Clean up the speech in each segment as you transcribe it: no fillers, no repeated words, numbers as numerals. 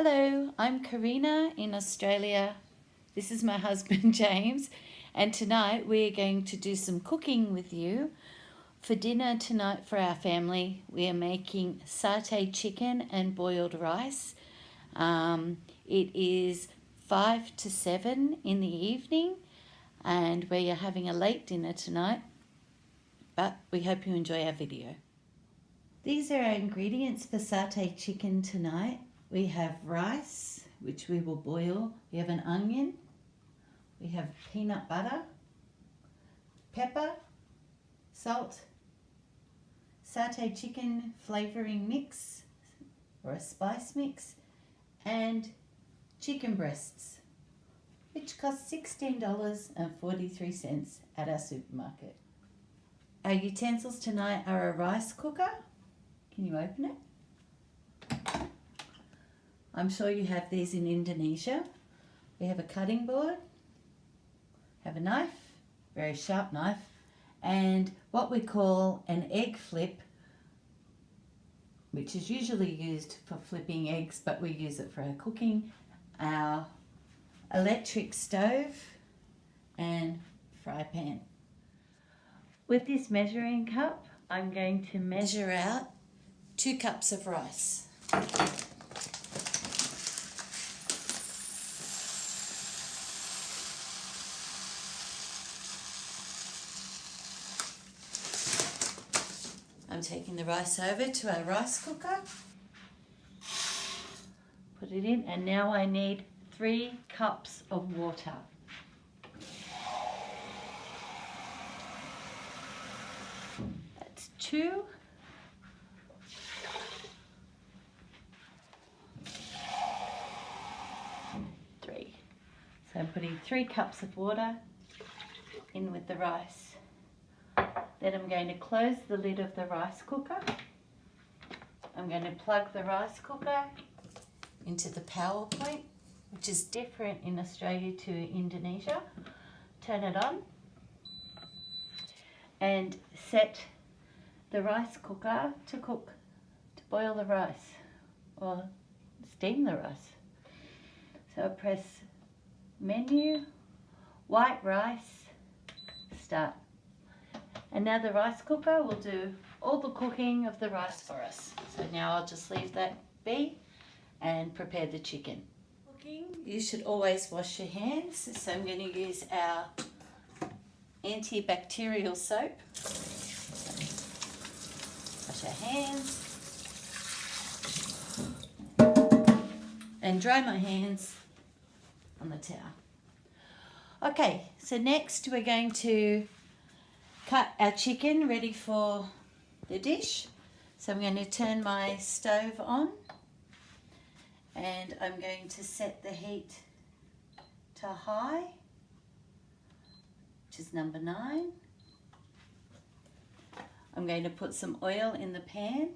Hello, I'm Karina in Australia. This is my husband James, and tonight we're going to do some cooking with you. For dinner tonight for our family, we are making satay chicken and boiled rice. It is 5 to 7 in the evening, and we are having a late dinner tonight, but we hope you enjoy our video. These are our ingredients for satay chicken tonight. We have rice, which we will boil. We have an onion. We have peanut butter, pepper, salt, satay chicken flavouring mix or a spice mix, and chicken breasts, which cost $16.43 at our supermarket. Our utensils tonight are a rice cooker. Can you open it? I'm sure you have these in Indonesia. We have a cutting board, have a knife, very sharp knife, and what we call an egg flip, which is usually used for flipping eggs, but we use it for our cooking, our electric stove, and fry pan. With this measuring cup, I'm going to measure out 2 cups of rice. I'm taking the rice over to our rice cooker, put it in, and now I need 3 cups of water. That's 2. 3. So I'm putting 3 cups of water in with the rice. Then I'm going to close the lid of the rice cooker. I'm going to plug the rice cooker into the power point, which is different in Australia to Indonesia. Turn it on and set the rice cooker to boil the rice or steam the rice. So I press menu, white rice, start. And now the rice cooker will do all the cooking of the rice for us. So now I'll just leave that be and prepare the chicken. Cooking, you should always wash your hands. So I'm going to use our antibacterial soap. Wash our hands. And dry my hands on the towel. Okay, so next we're going to cut our chicken ready for the dish. So I'm going to turn my stove on and I'm going to set the heat to high, which is number 9. I'm going to put some oil in the pan.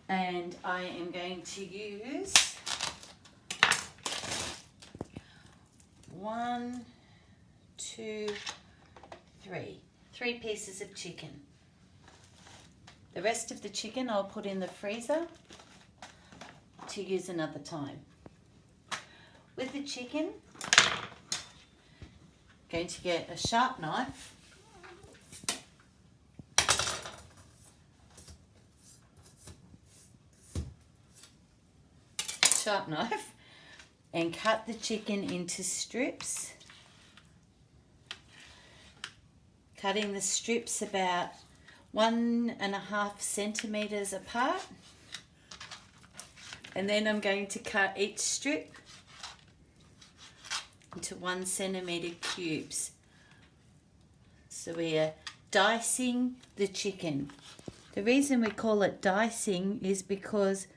And I am going to use 1, 2, 3 pieces of chicken. The rest of the chicken I'll put in the freezer to use another time. With the chicken, I'm going to get a sharp knife. And cut the chicken into strips. Cutting the strips about 1.5 centimeters apart. And then I'm going to cut each strip into 1 centimeter cubes. So we are dicing the chicken. The reason we call it dicing is because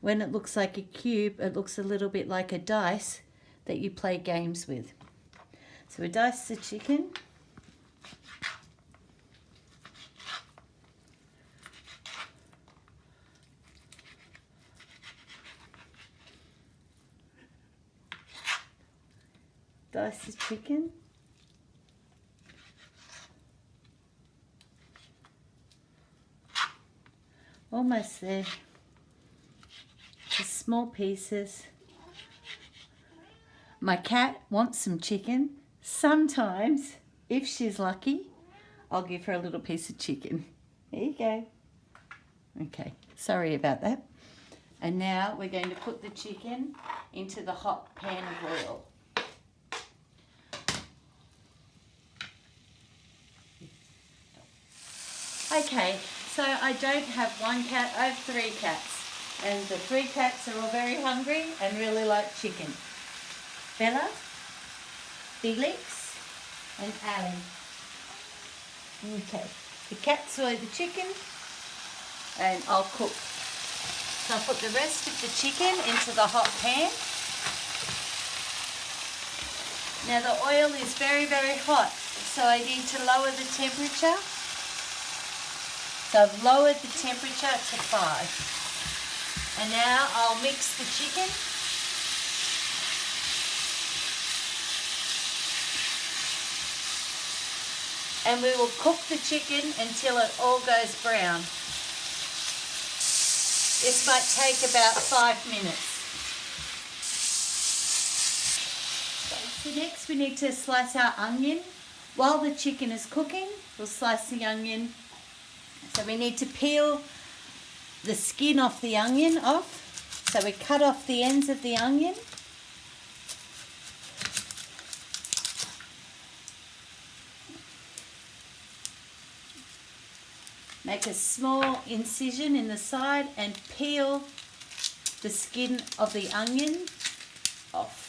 when it looks like a cube, it looks a little bit like a dice that you play games with. So we dice the chicken. Dice the chicken. Almost there. Just small pieces. My cat wants some chicken. Sometimes, if she's lucky, I'll give her a little piece of chicken. There you go. Okay, sorry about that. And now we're going to put the chicken into the hot pan of oil. Okay, so I don't have one cat, I have 3 cats. And the 3 cats are all very hungry and really like chicken. Bella, Felix, and Ali. Okay, the cats will eat the chicken and I'll cook. So I'll put the rest of the chicken into the hot pan. Now the oil is very, very hot, so I need to lower the temperature. So I've lowered the temperature to 5. And now I'll mix the chicken. And we will cook the chicken until it all goes brown. This might take about 5 minutes. So next we need to slice our onion. While the chicken is cooking, we'll slice the onion. So we need to peel the skin off the onion off. So we cut off the ends of the onion. Make a small incision in the side and peel the skin of the onion off.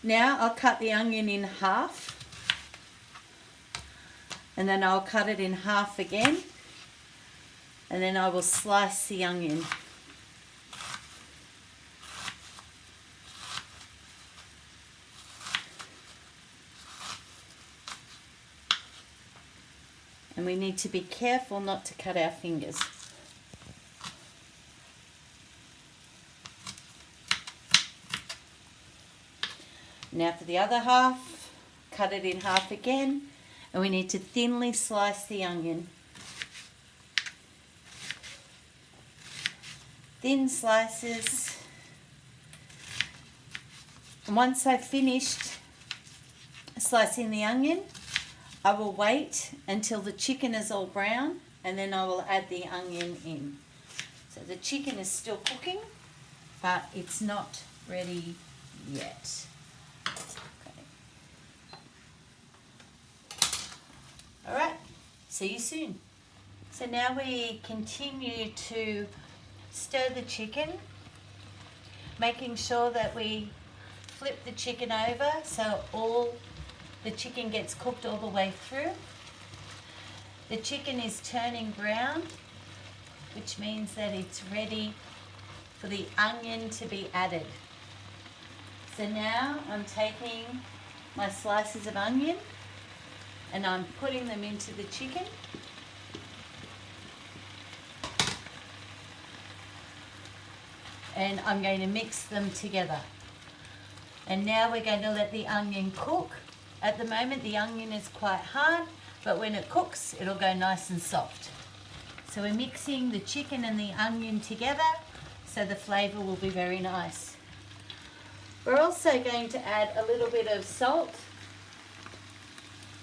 Now I'll cut the onion in half, and then I'll cut it in half again, and then I will slice the onion. And we need to be careful not to cut our fingers. Now for the other half, cut it in half again, and we need to thinly slice the onion. Thin slices. And once I've finished slicing the onion, I will wait until the chicken is all brown, and then I will add the onion in. So the chicken is still cooking, but it's not ready yet. Okay. All right, see you soon. So now we continue to stir the chicken, making sure that we flip the chicken over so the chicken gets cooked all the way through. The chicken is turning brown, which means that it's ready for the onion to be added. So now I'm taking my slices of onion and I'm putting them into the chicken. And I'm going to mix them together. And now we're going to let the onion cook. At the moment the onion is quite hard, but when it cooks it'll go nice and soft. So we're mixing the chicken and the onion together so the flavour will be very nice. We're also going to add a little bit of salt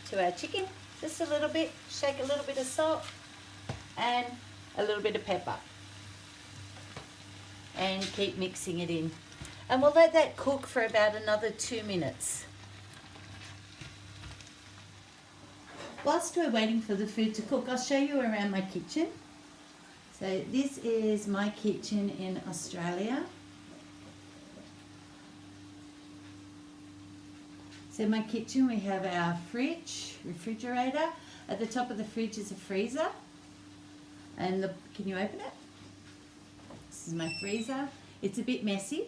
to our chicken, just a little bit, shake a little bit of salt and a little bit of pepper. And keep mixing it in. And we'll let that cook for about another 2 minutes. Whilst we're waiting for the food to cook, I'll show you around my kitchen. So this is my kitchen in Australia. So in my kitchen we have our refrigerator. At the top of the fridge is a freezer. And can you open it? This is my freezer. It's a bit messy.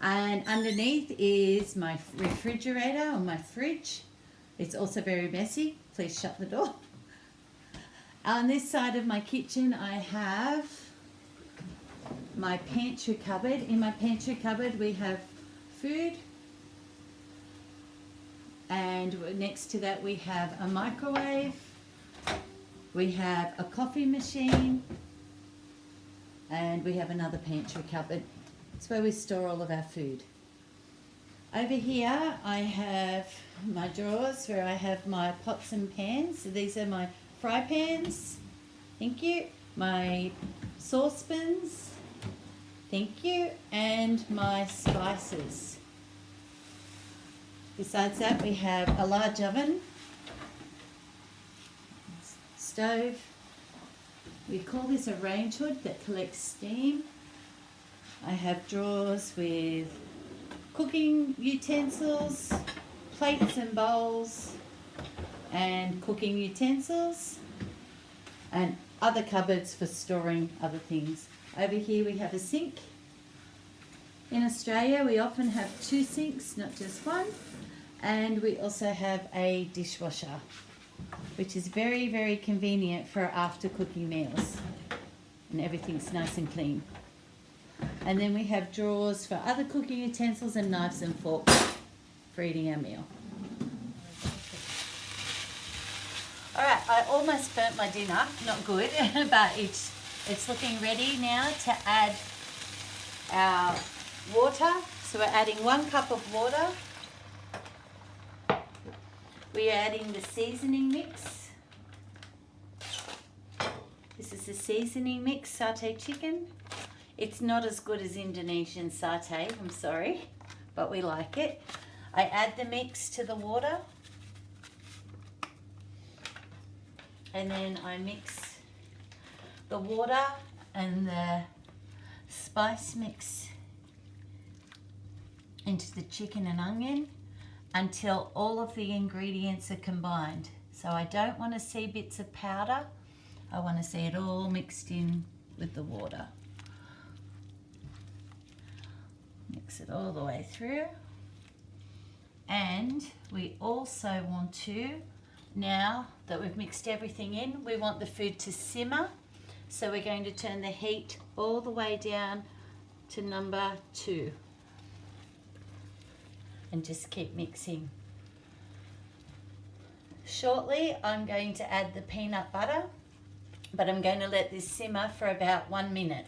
And underneath is my refrigerator or my fridge. It's also very messy. Please shut the door. On this side of my kitchen I have my pantry cupboard. In my pantry cupboard we have food, And next to that we have a microwave, we have a coffee machine, and we have another pantry cupboard. It's where we store all of our food. Over here I have my drawers where I have my pots and pans. So these are my fry pans, thank you, my saucepans, thank you, and my spices. Besides that, we have a large oven, stove. We call this a range hood that collects steam. I have drawers with cooking utensils, plates and bowls, and cooking utensils, and other cupboards for storing other things. Over here we have a sink. In Australia we often have 2 sinks, not just one. And we also have a dishwasher, which is very, very convenient for after cooking meals. And everything's nice and clean. And then we have drawers for other cooking utensils and knives and forks for eating our meal. Alright, I almost burnt my dinner, not good, but it's looking ready now to add our water. So we're adding 1 cup of water. We are adding the seasoning mix. This is the seasoning mix, satay chicken. It's not as good as Indonesian satay, I'm sorry, but we like it. I add the mix to the water. And then I mix the water and the spice mix into the chicken and onion until all of the ingredients are combined. So I don't want to see bits of powder. I want to see it all mixed in with the water. Mix it all the way through. And we also want to, now that we've mixed everything in, we want the food to simmer. So we're going to turn the heat all the way down to number 2. And just keep mixing. Shortly I'm going to add the peanut butter, but I'm going to let this simmer for about 1 minute.